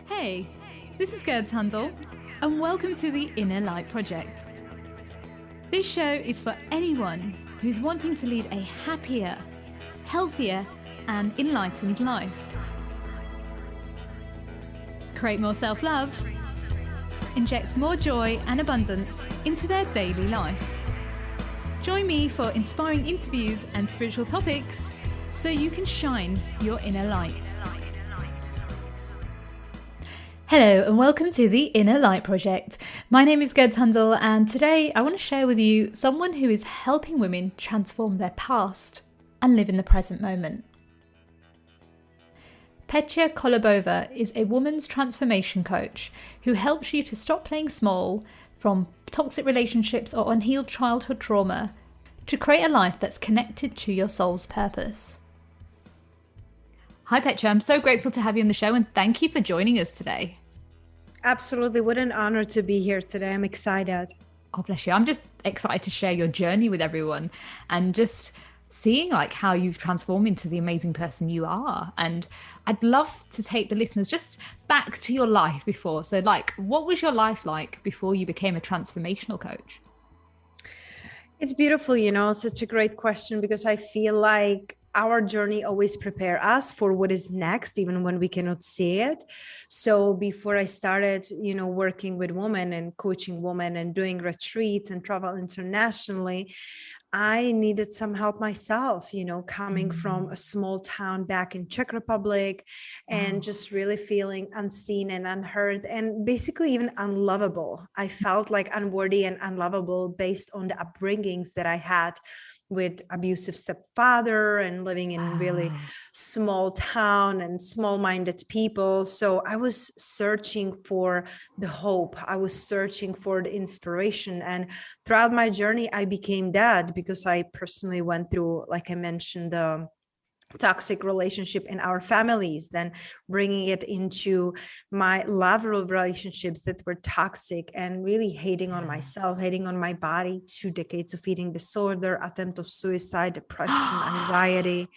Hey, this is Gerd Handel, and welcome to the Inner Light Project. This show is for anyone who's wanting to lead a happier, healthier, and enlightened life. Create more self-love, inject more joy and abundance into their daily life. Join me for inspiring interviews and spiritual topics so you can shine your inner light. Hello and welcome to the Inner Light Project. My name is Gerd Handel, and today I want to share with you someone who is helping women transform their past and live in the present moment. Petia Kolibova is a woman's transformation coach who helps you to stop playing small from toxic relationships or unhealed childhood trauma to create a life that's connected to your soul's purpose. Hi Petra, I'm so grateful to have you on the show and thank you for joining us today. Absolutely. What an honor to be here today. I'm excited. Oh, bless you. I'm just excited to share your journey with everyone and just seeing how you've transformed into the amazing person you are. And I'd love to take the listeners just back to your life before. So what was your life like before you became a transformational coach? It's beautiful, such a great question, because I feel like our journey always prepare us for what is next, even when we cannot see it. So before I started, working with women and coaching women and doing retreats and travel internationally, I needed some help myself, coming from a small town back in Czech Republic and just really feeling unseen and unheard and basically even unlovable. I felt like unworthy and unlovable based on the upbringings that I had with abusive stepfather and living in really small town and small-minded people. So I was searching for the hope. I was searching for the inspiration. And throughout my journey, I became that because I personally went through, like I mentioned, the toxic relationship in our families, then bringing it into my love relationships that were toxic and really hating on myself, hating on my body, 2 decades of eating disorder, attempt of suicide, depression, anxiety.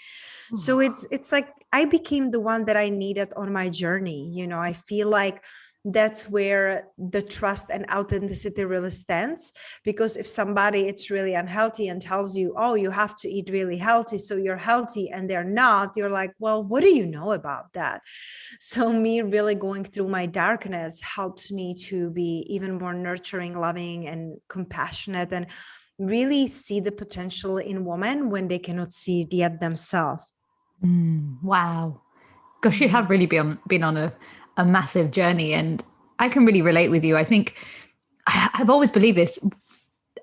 So it's like I became the one that I needed on my journey. I feel like that's where the trust and authenticity really stands, because if somebody it's really unhealthy and tells you, oh, you have to eat really healthy so you're healthy, and they're not, you're like, well, what do you know about that? So me really going through my darkness helped me to be even more nurturing, loving, and compassionate, and really see the potential in women when they cannot see it yet themselves. Wow. Gosh, you have really been on a massive journey, and I can really relate with you. I think I've always believed this,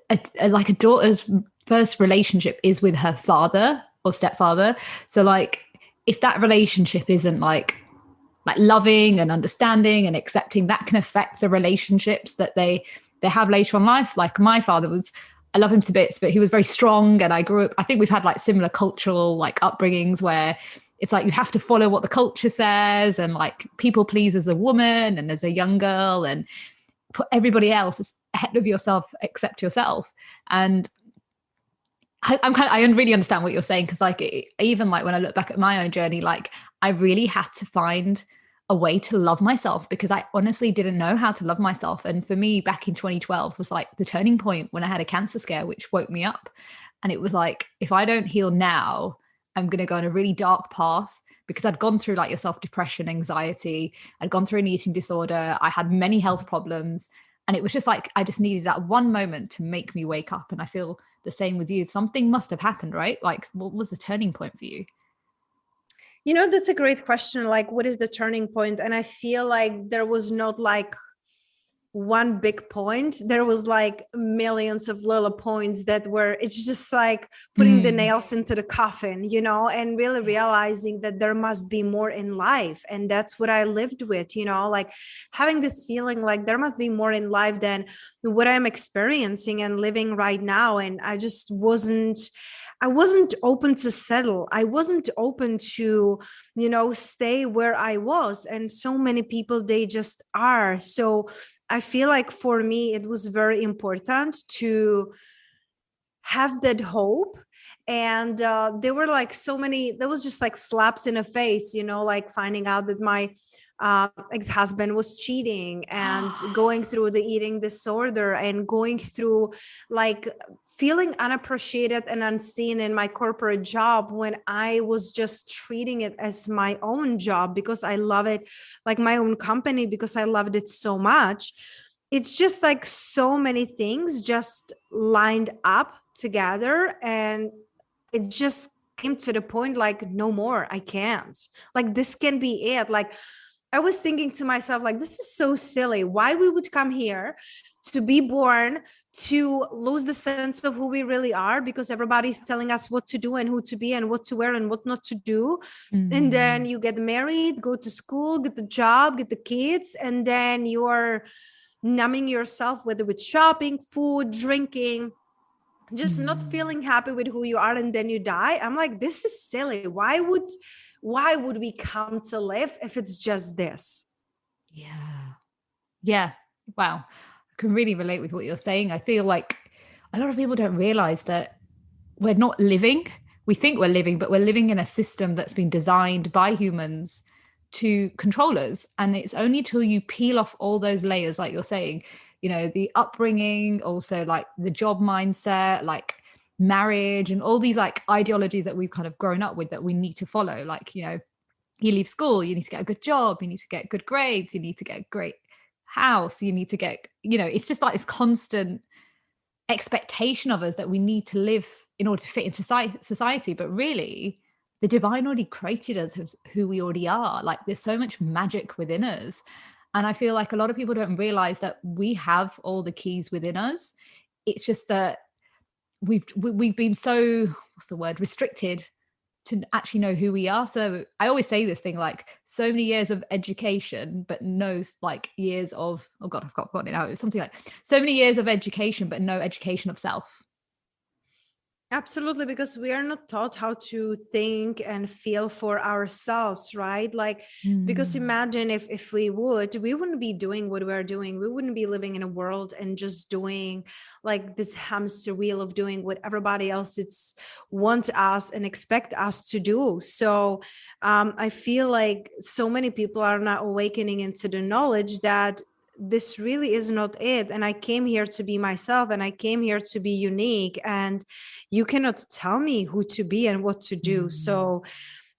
a daughter's first relationship is with her father or stepfather. So if that relationship isn't like loving and understanding and accepting, that can affect the relationships that they have later on in life. Like my father I love him to bits, but he was very strong, and I think we've had similar cultural upbringings where it's you have to follow what the culture says and people please as a woman and as a young girl and put everybody else ahead of yourself except yourself. And I really understand what you're saying, because even when I look back at my own journey, I really had to find a way to love myself, because I honestly didn't know how to love myself. And for me, back in 2012 was the turning point when I had a cancer scare, which woke me up. And it was if I don't heal now, I'm going to go on a really dark path, because I'd gone through yourself, depression, anxiety. I'd gone through an eating disorder. I had many health problems. And it was just I just needed that one moment to make me wake up. And I feel the same with you. Something must have happened, right? What was the turning point for you? That's a great question. What is the turning point? And I feel like there was not one big point. There was millions of little points that were, it's just putting the nails into the coffin, and really realizing that there must be more in life. And that's what I lived with, having this feeling there must be more in life than what I'm experiencing and living right now. And I wasn't open to settle. I wasn't open to, stay where I was. And so many people, they just are. So I feel like for me, it was very important to have that hope. And there were so many, there was just slaps in the face, finding out that my ex-husband was cheating and going through the eating disorder and going through like feeling unappreciated and unseen in my corporate job when I was just treating it as my own job because I love it, like my own company because I loved it so much. It's just like so many things just lined up together, and it just came to the point like, no more, I can't. Like, this can be it. Like, I was thinking to myself, like, this is so silly. Why we would come here to be born, to lose the sense of who we really are because everybody's telling us what to do and who to be and what to wear and what not to do. And then you get married, go to school, get the job, get the kids, and then you are numbing yourself, whether with shopping, food, drinking, just not feeling happy with who you are, and then you die. I'm like, this is silly. Why would we come to live if it's just this? Yeah. Wow. I can really relate with what you're saying. I feel like a lot of people don't realize that we're not living. We think we're living, but we're living in a system that's been designed by humans to control us. And it's only till you peel off all those layers, like you're saying, the upbringing, also like the job mindset, like marriage, and all these like ideologies that we've kind of grown up with that we need to follow. Like, you leave school, you need to get a good job, you need to get good grades, you need to get a great house, you need to get, it's just like this constant expectation of us that we need to live in order to fit into society. But really, the divine already created us as who we already are. Like, there's so much magic within us. And I feel like a lot of people don't realize that we have all the keys within us. It's just that we've been so, what's the word, restricted to actually know who we are. So I always say this thing, like, so many years of education, but no like years of, oh God, I've forgotten it now. It was something like so many years of education, but no education of self. Absolutely, because we are not taught how to think and feel for ourselves, right? Like, because imagine if we wouldn't be doing what we're doing. We wouldn't be living in a world and just doing like this hamster wheel of doing what everybody else wants us and expect us to do. So I feel like so many people are not awakening into the knowledge that this really is not it. And I came here to be myself, and I came here to be unique, and you cannot tell me who to be and what to do. So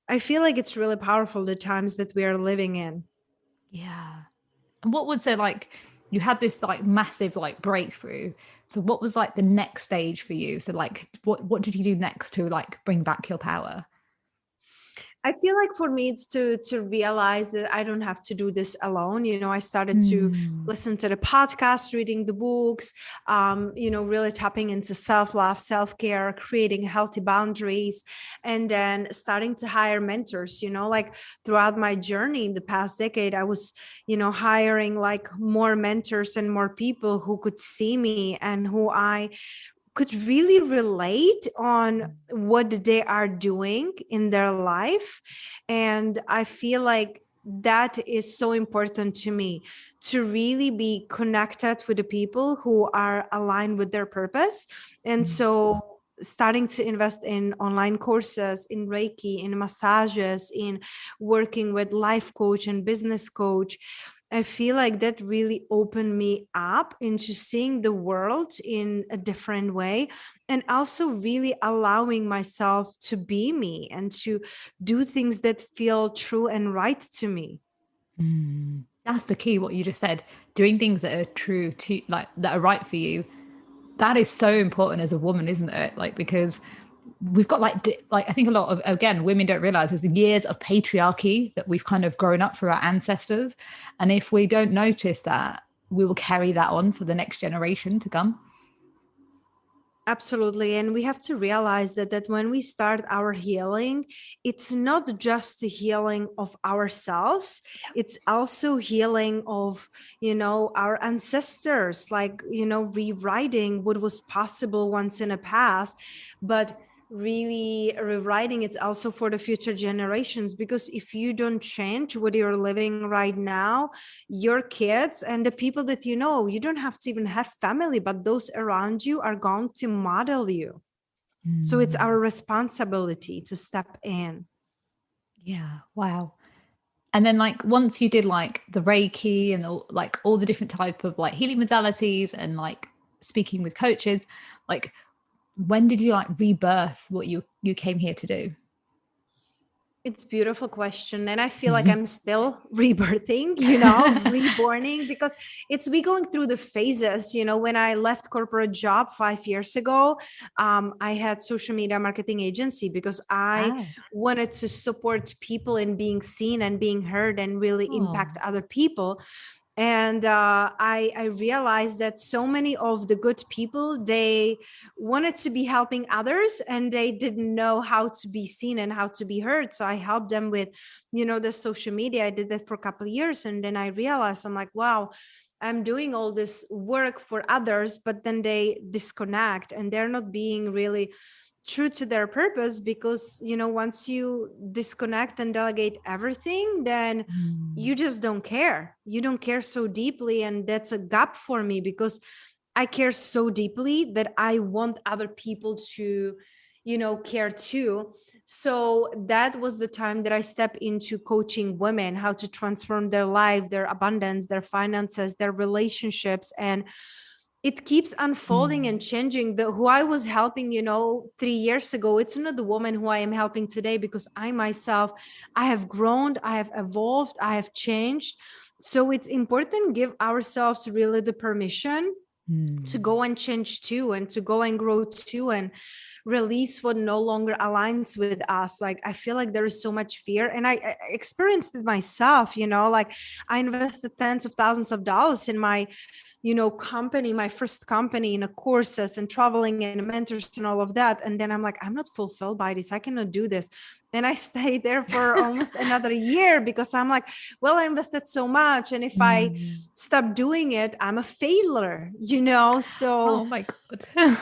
I feel like it's really powerful, the times that we are living in. Yeah. And what was there, like, you had this like massive like breakthrough. So what was like the next stage for you? So like what did you do next to like bring back your power? I feel like for me, it's to realize that I don't have to do this alone. I started to listen to the podcast, reading the books, really tapping into self-love, self-care, creating healthy boundaries, and then starting to hire mentors. Like throughout my journey in the past decade, I was, hiring like more mentors and more people who could see me and who I could really relate on what they are doing in their life. And I feel like that is so important to me, to really be connected with the people who are aligned with their purpose. And so starting to invest in online courses, in Reiki, in massages, in working with life coach and business coach, I feel like that really opened me up into seeing the world in a different way, and also really allowing myself to be me and to do things that feel true and right to me. That's the key, what you just said, doing things that are true to, like, that are right for you. That is so important as a woman, isn't it? Like, because we've got like I think a lot of, again, women don't realize there's years of patriarchy that we've kind of grown up through our ancestors, and if we don't notice that, we will carry that on for the next generation to come. Absolutely. And we have to realize that when we start our healing, it's not just the healing of ourselves, it's also healing of, our ancestors, like, rewriting what was possible once in the past, but really rewriting it also for the future generations. Because if you don't change what you're living right now, your kids and the people that you don't have to even have family, but those around you are going to model you. So it's our responsibility to step in. Yeah. Wow. And then like once you did like the Reiki and like all the different type of like healing modalities and like speaking with coaches, like when did you like rebirth what you came here to do? It's a beautiful question. And I feel like I'm still rebirthing, you know, reborning, because it's me going through the phases. You know, when I left corporate job 5 years ago, I had social media marketing agency because I wanted to support people in being seen and being heard and really impact other people. And I realized that so many of the good people, they wanted to be helping others and they didn't know how to be seen and how to be heard. So I helped them with, you know, the social media. I did that for a couple of years, and then I realized, I'm like, wow, I'm doing all this work for others, but then they disconnect and they're not being really true to their purpose, because, you know, once you disconnect and delegate everything, then you just don't care. You don't care so deeply. And that's a gap for me, because I care so deeply that I want other people to, you know, care too. So that was the time that I stepped into coaching women how to transform their life, their abundance, their finances, their relationships. And it keeps unfolding and changing. The who I was helping, you know, 3 years ago, it's not the woman who I am helping today, because I myself, I have grown, I have evolved, I have changed. So it's important give ourselves really the permission to go and change too, and to go and grow too, and release what no longer aligns with us. Like I feel like there is so much fear, and I experienced it myself, you know, like I invested tens of thousands of dollars in my, you know, company, my first company, in a courses and traveling and mentors and all of that. And then I'm like, I'm not fulfilled by this. I cannot do this. And I stayed there for almost another year, because I'm like, well, I invested so much. And if I stop doing it, I'm a failure, you know? So Oh my God.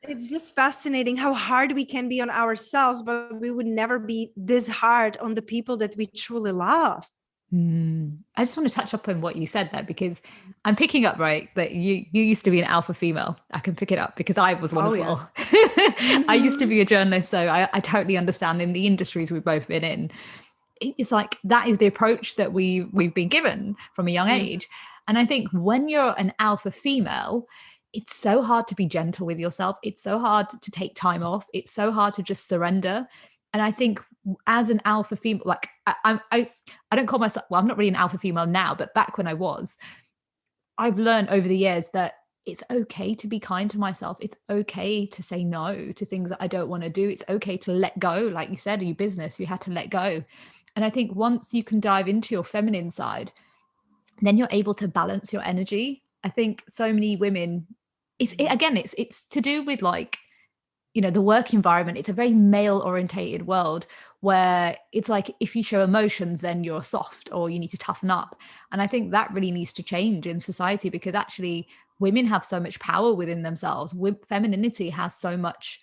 it's just fascinating how hard we can be on ourselves, but we would never be this hard on the people that we truly love. I just want to touch up on what you said there, because I'm picking up, right, that you used to be an alpha female. I can pick it up because I was one as well. I used to be a journalist, so I totally understand in the industries we've both been in. It's like that is the approach that we've been given from a young age. And I think when you're an alpha female, it's so hard to be gentle with yourself. It's so hard to take time off. It's so hard to just surrender. And I think as an alpha female, like I don't call myself, well, I'm not really an alpha female now, but back when I was, I've learned over the years that it's okay to be kind to myself. It's okay to say no to things that I don't want to do. It's okay to let go. Like you said, in your business, you had to let go. And I think once you can dive into your feminine side, then you're able to balance your energy. I think so many women, it's to do with like, you know, the work environment. It's a very male orientated world where it's like if you show emotions, then you're soft or you need to toughen up. And I think that really needs to change in society, because actually women have so much power within themselves. Femininity has so much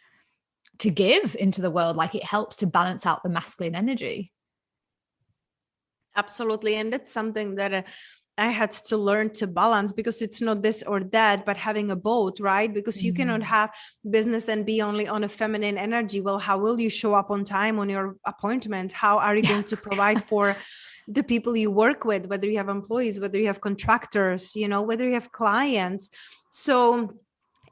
to give into the world. Like it helps to balance out the masculine energy. Absolutely. And that's something that I had to learn to balance, because it's not this or that, but having a both, right? Because you cannot have business and be only on a feminine energy. Well, how will you show up on time on your appointment? How are you going to provide for the people you work with, whether you have employees, whether you have contractors, you know, whether you have clients? So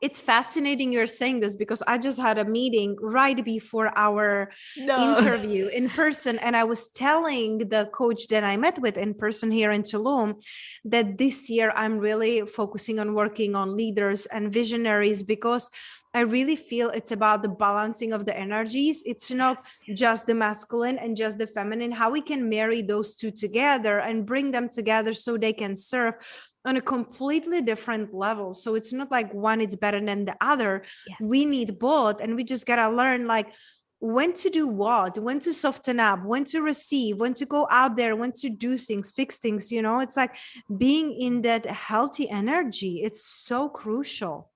it's fascinating you're saying this, because I just had a meeting right before our interview in person. And I was telling the coach that I met with in person here in Tulum that this year I'm really focusing on working on leaders and visionaries, because I really feel it's about the balancing of the energies. It's not just the masculine and just the feminine, how we can marry those two together and bring them together so they can serve on a completely different level. So it's not like one is better than the other. We need both. And we just got to learn like when to do what, when to soften up, when to receive, when to go out there, when to do things, fix things, you know, it's like being in that healthy energy. It's so crucial.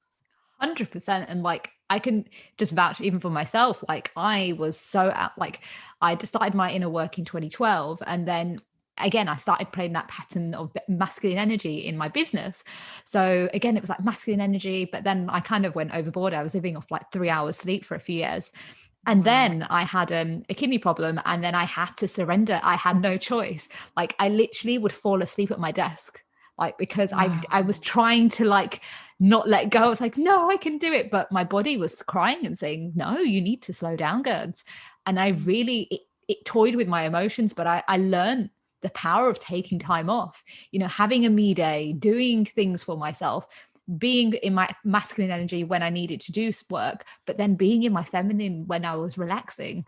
100%. And like I can just vouch even for myself, like I was so out, like I decided my inner work in 2012, and then again I started playing that pattern of masculine energy in my business. So again it was like masculine energy, but then I kind of went overboard. I was living off like 3 hours sleep for a few years. And Wow. then I had a kidney problem, and then I had to surrender. I had no choice. Like I literally would fall asleep at my desk, like because I was Wow. trying to like not let go. I was like, no, I can do it. But my body was crying and saying, no, you need to slow down, Gerds. And I really, it toyed with my emotions, but I learned the power of taking time off, having a me day, doing things for myself, being in my masculine energy when I needed to do work, but then being in my feminine when I was relaxing.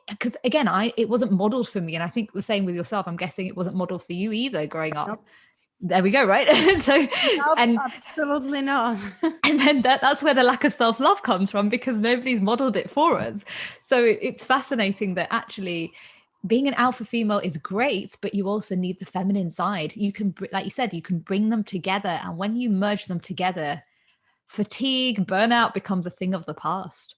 Because again, it wasn't modeled for me. And I think the same with yourself. I'm guessing it wasn't modeled for you either growing up. Nope. There we go, right? So Nope, and absolutely not. and then that's where the lack of self-love comes from, because nobody's modeled it for us. So it's fascinating that actually being an alpha female is great, but you also need the feminine side. You can, like you said, you can bring them together, and when you merge them together, fatigue, burnout becomes a thing of the past.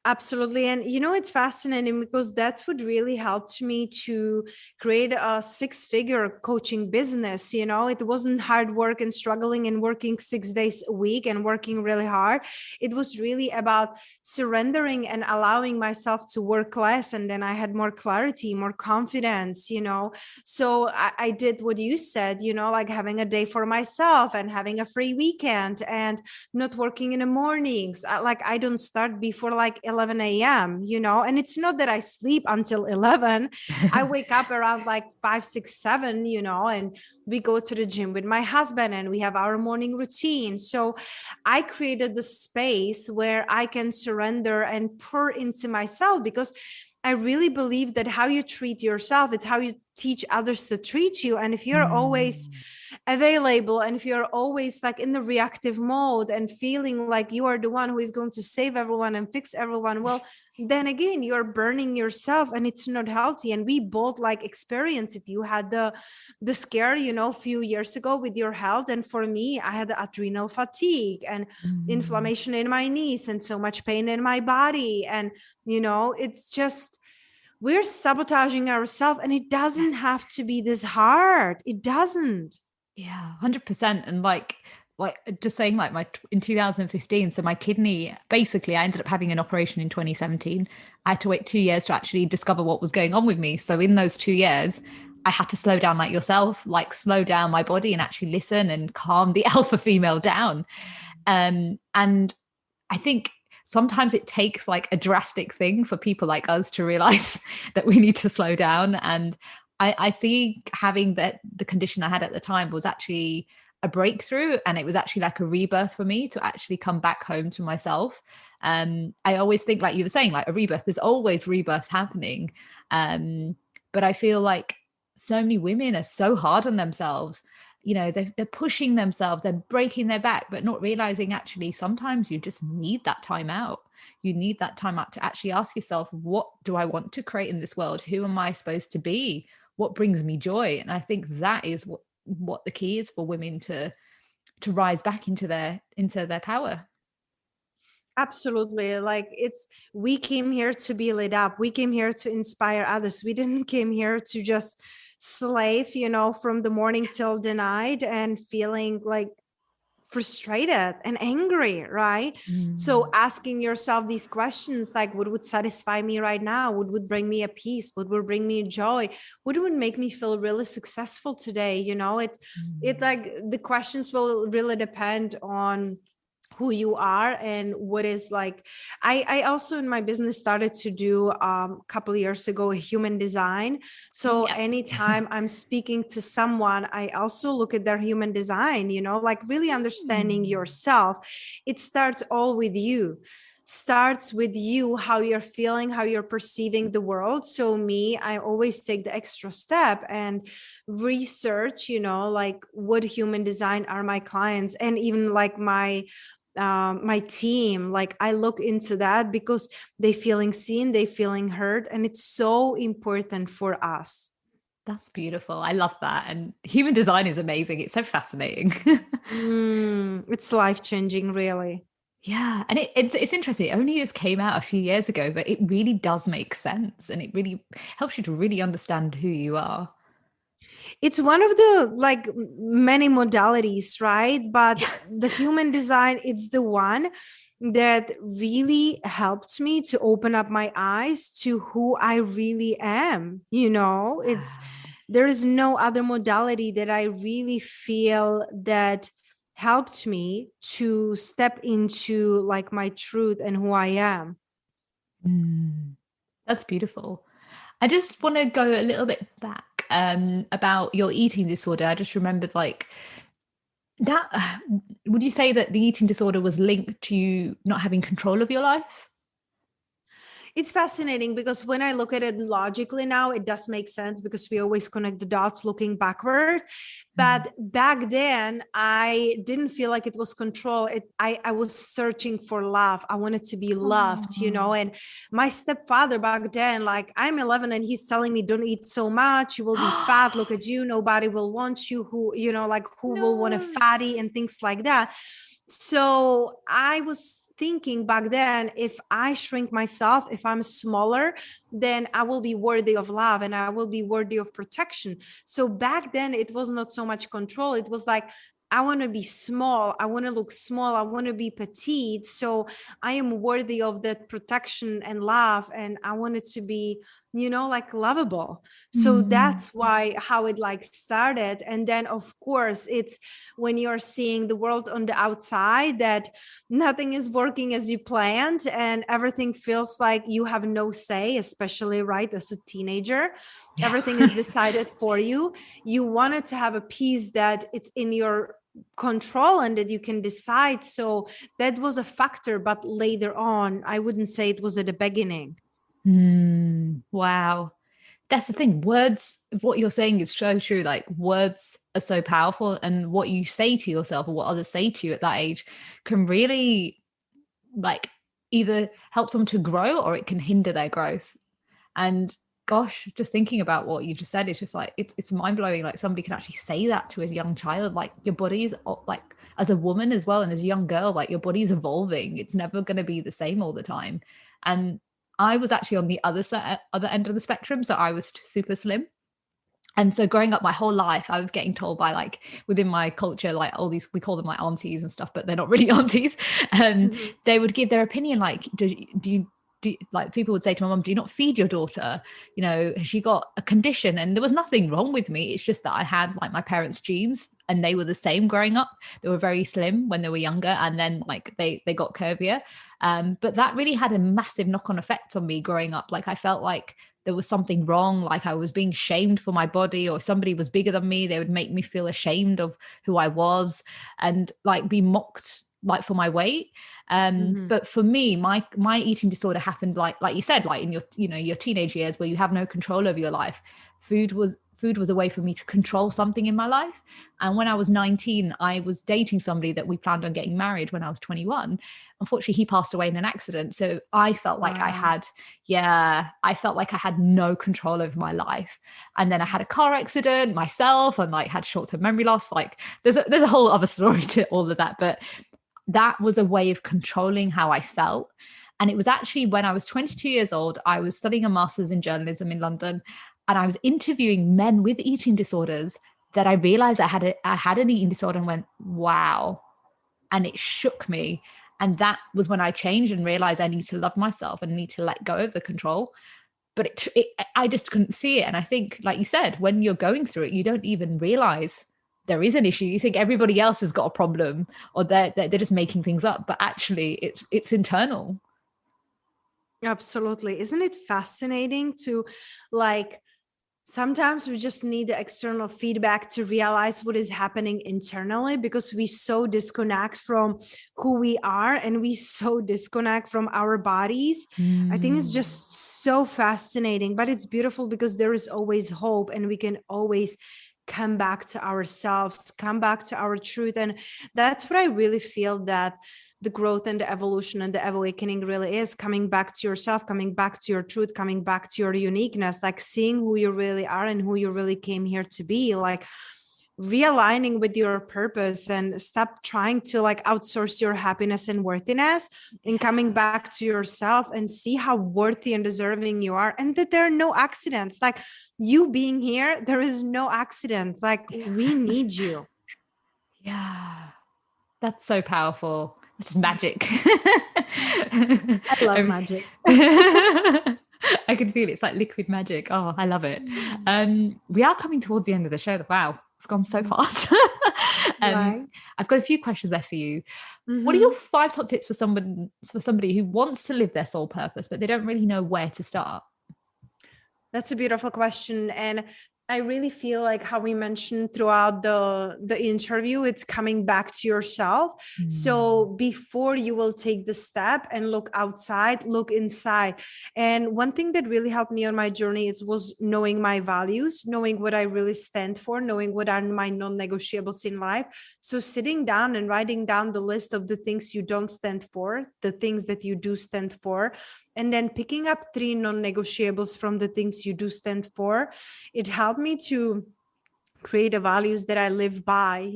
Absolutely. And it's fascinating because that's what really helped me to create a six-figure coaching business. It wasn't hard work and struggling and working 6 days a week and working really hard. It was really about surrendering and allowing myself to work less. And then I had more clarity, more confidence. So I did what you said, like having a day for myself and having a free weekend and not working in the mornings. I don't start before like 11 a.m., and it's not that I sleep until 11. I wake up around like 5, 6, 7, and we go to the gym with my husband and we have our morning routine. So I created the space where I can surrender and pour into myself, because I really believe that how you treat yourself, it's how you teach others to treat you. And if you're always available, and if you're always like in the reactive mode and feeling like you are the one who is going to save everyone and fix everyone, well, then again, you're burning yourself and it's not healthy. And we both like experience it. You had the scare, a few years ago with your health. And for me, I had the adrenal fatigue and inflammation in my knees and so much pain in my body. And, it's just, we're sabotaging ourselves, and it doesn't have to be this hard. It doesn't. Yeah, 100%. And like just saying, like in 2015, so my kidney, basically I ended up having an operation in 2017. I had to wait 2 years to actually discover what was going on with me. So in those 2 years, I had to slow down like yourself, like slow down my body and actually listen and calm the alpha female down. And I think sometimes it takes like a drastic thing for people like us to realize that we need to slow down. And I see having the condition I had at the time was actually a breakthrough, and it was actually like a rebirth for me to actually come back home to myself. I always think, like you were saying, like a rebirth, there's always rebirths happening. But I feel like so many women are so hard on themselves. They're pushing themselves, they're breaking their back, but not realizing actually sometimes you just need that time out. You need that time out to actually ask yourself, what do I want to create in this world? Who am I supposed to be? What brings me joy? And I think that is what the key is for women to rise back into their power. Absolutely. We came here to be lit up. We came here to inspire others. We didn't came here to just slave, from the morning till the night and feeling like frustrated and angry, right? So asking yourself these questions, like what would satisfy me right now? What would bring me a peace? What would bring me joy? What would make me feel really successful today? It like the questions will really depend on who you are and what is like. I also in my business started to do a couple of years ago a human design. So anytime I'm speaking to someone, I also look at their human design, like really understanding yourself. It starts all with you. Starts with you, how you're feeling, how you're perceiving the world. So me, I always take the extra step and research, like what human design are my clients, and even like my team. Like I look into that because they feeling seen, they feeling heard, and it's so important for us. That's beautiful. I love that. And human design is amazing. It's so fascinating. It's life-changing, really. Yeah, and it's interesting. It only just came out a few years ago, but it really does make sense, and it really helps you to really understand who you are. It's one of the like many modalities, right? But the human design, it's the one that really helped me to open up my eyes to who I really am. It's Wow. there is no other modality that I really feel that helped me to step into like my truth and who I am. Mm, that's beautiful. I just want to go a little bit back about your eating disorder. I just remembered like that. Would you say that the eating disorder was linked to you not having control of your life? It's fascinating because when I look at it logically now, it does make sense because we always connect the dots looking backward. Mm. But back then, I didn't feel like it was control. I was searching for love. I wanted to be loved, Oh, and my stepfather back then, like I'm 11 and he's telling me, don't eat so much. You will be fat. Look at you. Nobody will want you. Who will want a no. fatty and things like that. So I was thinking back then, if I shrink myself, if I'm smaller, then I will be worthy of love and I will be worthy of protection. So back then, it was not so much control. It was like, I want to be small. I want to look small. I want to be petite. So I am worthy of that protection and love. And I want it to be, like lovable. So Mm. that's why how it like started. And then of course it's when you're seeing the world on the outside that nothing is working as you planned and everything feels like you have no say, especially right as a teenager. Yeah. Everything is decided for you. You wanted to have a piece that it's in your control and that you can decide. So that was a factor, but later on, I wouldn't say it was at the beginning. Wow. That's the thing. Words, what you're saying is so true. Like words are so powerful, and what you say to yourself or what others say to you at that age can really like either help someone to grow or it can hinder their growth. And gosh, just thinking about what you just said, it's just like it's mind blowing. Like somebody can actually say that to a young child. Like your body's like as a woman as well, and as a young girl, like your body's evolving. It's never going to be the same all the time. And I was actually on the other end of the spectrum, so I was super slim. And so growing up my whole life, I was getting told by like within my culture, like all these, we call them like aunties and stuff, but they're not really aunties. And Mhm. they would give their opinion, like, do you, like people would say to my mom, do you not feed your daughter? Has she got a condition? And there was nothing wrong with me. It's just that I had like my parents' genes and they were the same growing up. They were very slim when they were younger and then like they got curvier. But that really had a massive knock-on effect on me growing up. Like I felt like there was something wrong, like I was being shamed for my body, or somebody was bigger than me. They would make me feel ashamed of who I was and like be mocked like for my weight. Mhm. But for me, my eating disorder happened like you said, like in your teenage years where you have no control over your life. Food was a way for me to control something in my life. And when I was 19, I was dating somebody that we planned on getting married when I was 21. Unfortunately, he passed away in an accident. So I felt like Wow. I felt like I had no control over my life. And then I had a car accident myself and like had short-term memory loss. Like there's a whole other story to all of that. But that was a way of controlling how I felt. And it was actually when I was 22 years old, I was studying a master's in journalism in London, and I was interviewing men with eating disorders that I realized I had an eating disorder and went, wow. And it shook me. And that was when I changed and realized I need to love myself and need to let go of the control. But I just couldn't see it. And I think, like you said, when you're going through it, you don't even realize there is an issue. You think everybody else has got a problem, or they're just making things up. But actually, it's internal. Absolutely. Isn't it fascinating to like sometimes we just need the external feedback to realize what is happening internally because we so disconnect from who we are and we so disconnect from our bodies. I think it's Mm. just so fascinating, but it's beautiful because there is always hope and we can always come back to ourselves, come back to our truth. And that's what I really feel that the growth and the evolution and the awakening really is coming back to yourself, coming back to your truth, coming back to your uniqueness, like seeing who you really are and who you really came here to be. Like realigning with your purpose and stop trying to like outsource your happiness and worthiness, and coming back to yourself and see how worthy and deserving you are, and that there are no accidents. Like you being here, there is no accident. Like we need you. Yeah, that's so powerful. It's just magic. I love magic. I can feel it. It's like liquid magic. Oh, I love it. We are coming towards the end of the show. Wow, it's gone so fast. Right. I've got a few questions there for you. What are Mhm. your 5 top tips for somebody who wants to live their soul purpose, but they don't really know where to start? That's a beautiful question. And I really feel like how we mentioned throughout the interview, it's coming back to yourself. So before you will take the step and look outside, look inside. And one thing that really helped me on my journey was knowing my values, knowing what I really stand for, knowing what are my non-negotiables in life. So sitting down and writing down the list of the things you don't stand for, the things that you do stand for, and then picking up 3 non-negotiables from the things you do stand for. It helped me to create the values that I live by,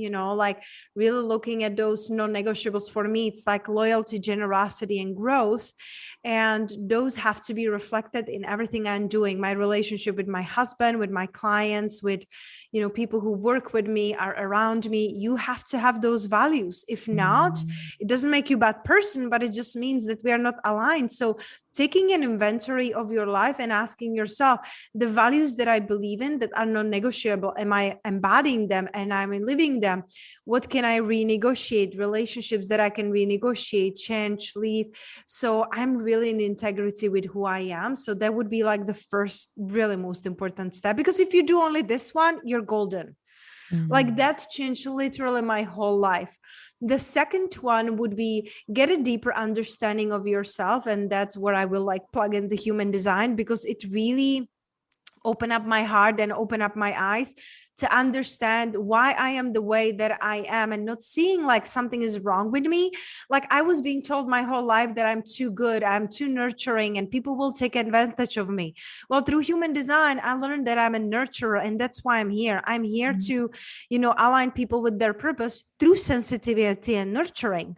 like really looking at those non-negotiables. For me, it's like loyalty, generosity, and growth. And those have to be reflected in everything I'm doing. My relationship with my husband, with my clients, with, people who work with me, are around me. You have to have those values. If not, it doesn't make you a bad person, but it just means that we are not aligned. So taking an inventory of your life and asking yourself, the values that I believe in that are non-negotiable, am I embodying them and I'm living them? What can I renegotiate? Relationships that I can renegotiate, change, leave. So I'm really in integrity with who I am. So that would be like the first really most important step, because if you do only this one, you're golden. Like that changed literally my whole life. The second one would be get a deeper understanding of yourself. And that's where I will like plug in the human design, because it really open up my heart and open up my eyes to understand why I am the way that I am, and not seeing like something is wrong with me. Like I was being told my whole life that I'm too good, I'm too nurturing, and people will take advantage of me. Well, through human design, I learned that I'm a nurturer, and that's why I'm here. I'm here to, align people with their purpose through sensitivity and nurturing.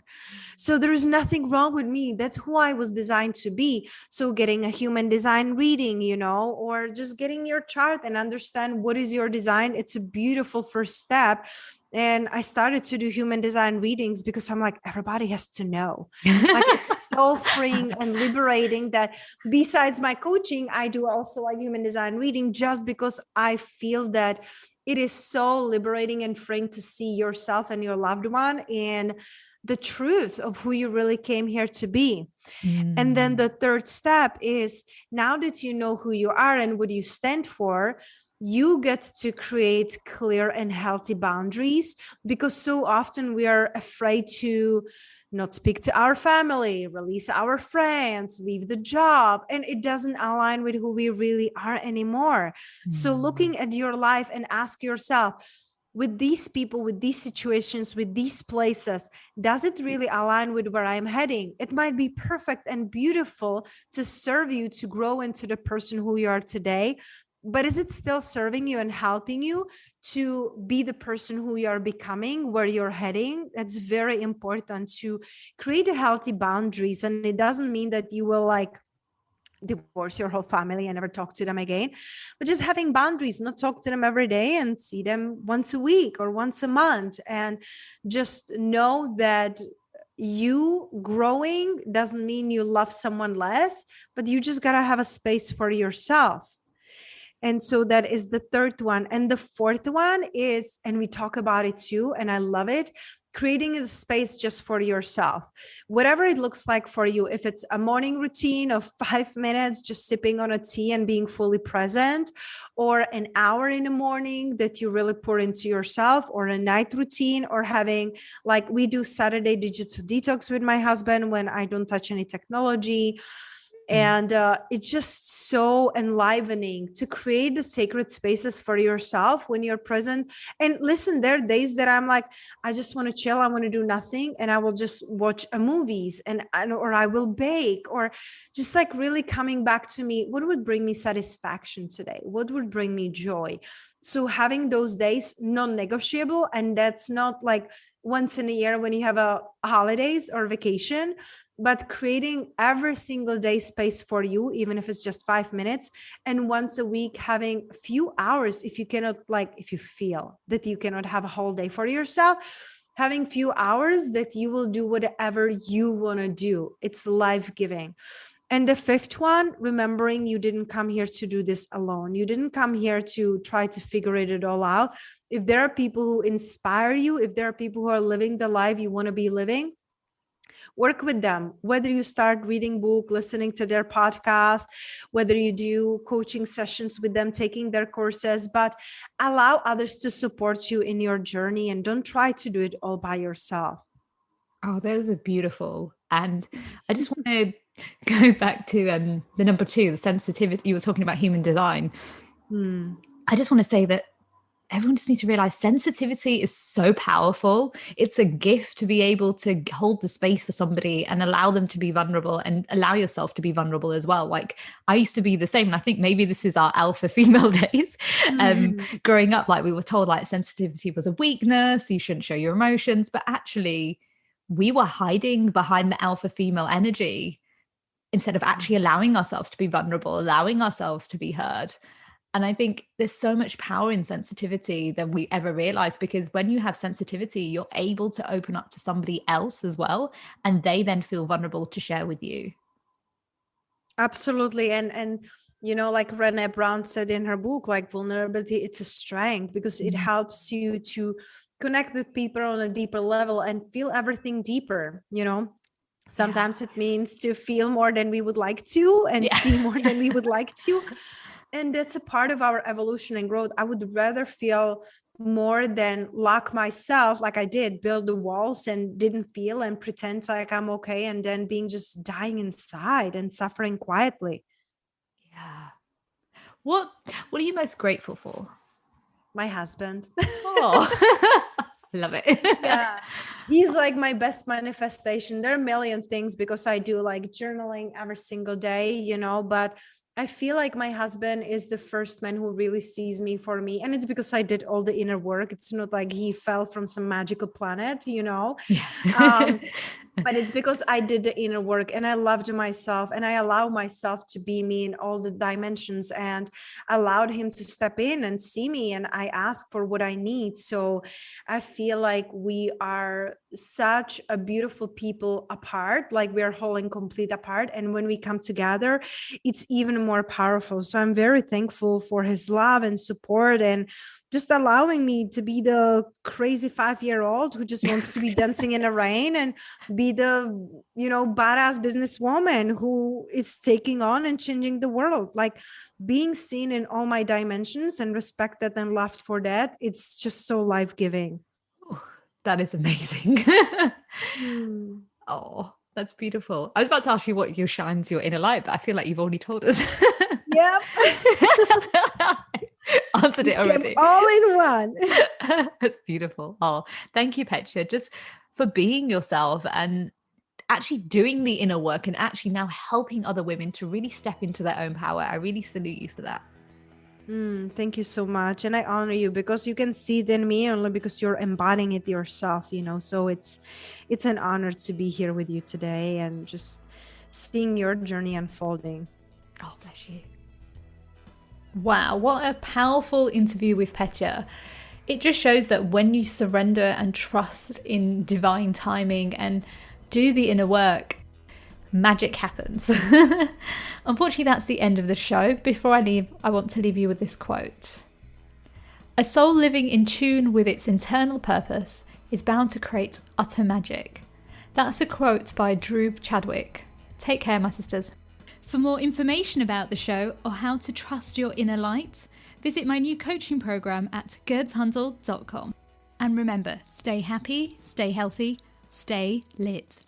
So there is nothing wrong with me. That's who I was designed to be. So getting a human design reading, or just getting your chart and understand what is your design. It's a beautiful first step. And I started to do human design readings because I'm like, everybody has to know. Like it's so freeing and liberating that besides my coaching, I do also a human design reading, just because I feel that it is so liberating and freeing to see yourself and your loved one in the truth of who you really came here to be. And then the third step is, now that you know who you are and what you stand for, you get to create clear and healthy boundaries, because so often we are afraid to not speak to our family, release our friends, leave the job, and it doesn't align with who we really are anymore. So looking at your life and ask yourself, with these people, with these situations, with these places, does it really align with where I'm heading? It might be perfect and beautiful to serve you to grow into the person who you are today, but is it still serving you and helping you to be the person who you are becoming, where you're heading? That's very important, to create a healthy boundaries. And it doesn't mean that you will like divorce your whole family and never talk to them again, but just having boundaries, not talk to them every day and see them once a week or once a month. And just know that you growing doesn't mean you love someone less, but you just got to have a space for yourself. And so that is the third one. And the fourth one is, and we talk about it too, and I love it, creating a space just for yourself, whatever it looks like for you. If it's a morning routine of 5 minutes, just sipping on a tea and being fully present, or an hour in the morning that you really pour into yourself, or a night routine, or having, like we do Saturday digital detox with my husband when I don't touch any technology. And it's just so enlivening to create the sacred spaces for yourself when you're present. And listen, there are days that I'm like, I just want to chill, I want to do nothing, and I will just watch a movies or I will bake, or just like really coming back to me, what would bring me satisfaction today, what would bring me joy. So having those days non-negotiable, and that's not like once in a year when you have a holidays or vacation, but creating every single day space for you, even if it's just 5 minutes, and once a week having a few hours. If you cannot, like, if you feel that you cannot have a whole day for yourself, having few hours that you will do whatever you want to do. It's life-giving. And the fifth one, remembering you didn't come here to do this alone. You didn't come here to try to figure it all out. If there are people who inspire you, if there are people who are living the life you want to be living, work with them. Whether you start reading book, listening to their podcast, whether you do coaching sessions with them, taking their courses, but allow others to support you in your journey, and don't try to do it all by yourself. Oh, those are beautiful. And I just want to go back to the number 2, the sensitivity. You were talking about human design. I just want to say that everyone just needs to realize sensitivity is so powerful. It's a gift to be able to hold the space for somebody and allow them to be vulnerable, and allow yourself to be vulnerable as well. Like, I used to be the same. And I think maybe this is our alpha female days. Growing up, like, we were told like sensitivity was a weakness. You shouldn't show your emotions. But actually, we were hiding behind the alpha female energy instead of actually allowing ourselves to be vulnerable, allowing ourselves to be heard. And I think there's so much power in sensitivity than we ever realize, because when you have sensitivity, you're able to open up to somebody else as well, and they then feel vulnerable to share with you. Absolutely. And you know, like Brené Brown said in her book, like, vulnerability, it's a strength, because it helps you to connect with people on a deeper level and feel everything deeper. You know, sometimes it means to feel more than we would like to, and see more than we would like to. And that's a part of our evolution and growth. I would rather feel more than lock myself, like I did, build the walls and didn't feel and pretend like I'm okay, and then being just dying inside and suffering quietly. Yeah. What are you most grateful for? My husband. Oh, love it. Yeah. He's like my best manifestation. There are a million things, because I do like journaling every single day, you know, but I feel like my husband is the first man who really sees me for me. And it's because I did all the inner work. It's not like he fell from some magical planet, you know. But it's because I did the inner work, and I loved myself, and I allowed myself to be me in all the dimensions, and allowed him to step in and see me, and I asked for what I need. So I feel like we are such a beautiful people apart, like we are whole and complete apart. And when we come together, it's even more powerful. So I'm very thankful for his love and support, and just allowing me to be the crazy 5-year-old who just wants to be dancing in the rain, and be the, you know, badass businesswoman who is taking on and changing the world. Like, being seen in all my dimensions and respected and loved for that, it's just so life-giving. Oh, that is amazing. Oh, that's beautiful. I was about to ask you what your shines your inner light, but I feel like you've already told us. Yep. Answered it already. All in one. That's beautiful. Oh, thank you, Petia, just for being yourself and actually doing the inner work, and actually now helping other women to really step into their own power. I really salute you for that. Thank you so much. And I honor you, because you can see it in me only because you're embodying it yourself, you know. So it's an honor to be here with you today, and just seeing your journey unfolding. Oh, bless you. Wow, what a powerful interview with Petia. It just shows that when you surrender and trust in divine timing and do the inner work, magic happens. Unfortunately, that's the end of the show. Before I leave, I want to leave you with this quote. A soul living in tune with its internal purpose is bound to create utter magic. That's a quote by Drew Chadwick. Take care, my sisters. For more information about the show or how to trust your inner light, visit my new coaching program at gerdshandel.com. And remember, stay happy, stay healthy, stay lit.